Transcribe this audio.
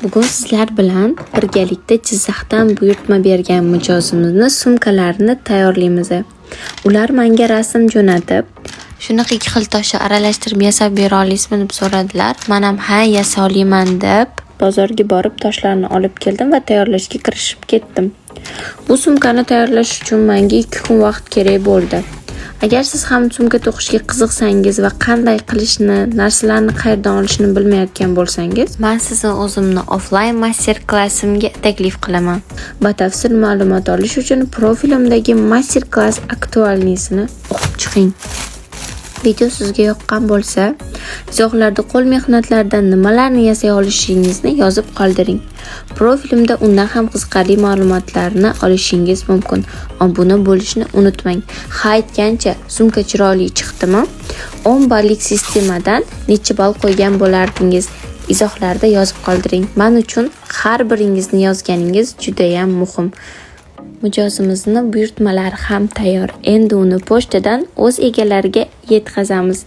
Bugun sizlar bilan birgalikda Jizzaxdan buyurtma bergan mijozimizni sumkalarini tayyorlaymiz. Ular menga rasm jo'natib, shunaqa ikki xil toshni aralashtirib yasab bera olasizmi deb so'radilar. Men ham ha yasa olaman deb bozorga borib toshlarni olib keldim va tayyorlashga kirishib ketdim. Bu sumkani tayyorlash uchun menga 2 kun vaqt kerak bo'ldi. Agar siz ham sumka to'qishga qiziqsangiz va qanday qilishni, narsalarni qayerdan olishni bilmayotgan bo'lsangiz, men sizni o'zimni offline master-klassimga taklif qilaman. Batafsil ma'lumot olish uchun profilimdagi master-klass aktualnisini o'qib chiqing. Video sizga yoqqan bo'lsa, izohlarda qo'l mehnatlaridan nimalarni yasay olishingizni yozib qoldiring. Profilimda undan ham qiziqarli ma'lumotlarni olishingiz mumkin. Obuna bo'lishni unutmang. Ha aytgancha, sumka chiroyli chiqdimi? 10 ballik sistemadan necha ball qo'ygan bo'lardingiz? Izohlarda yozib qoldiring. Men uchun har biringizni yozganingiz juda ham muhim. Mijozimizning buyurtmalari ham tayyor. Endi uni pochtadan o'z egalariga yetkazamiz.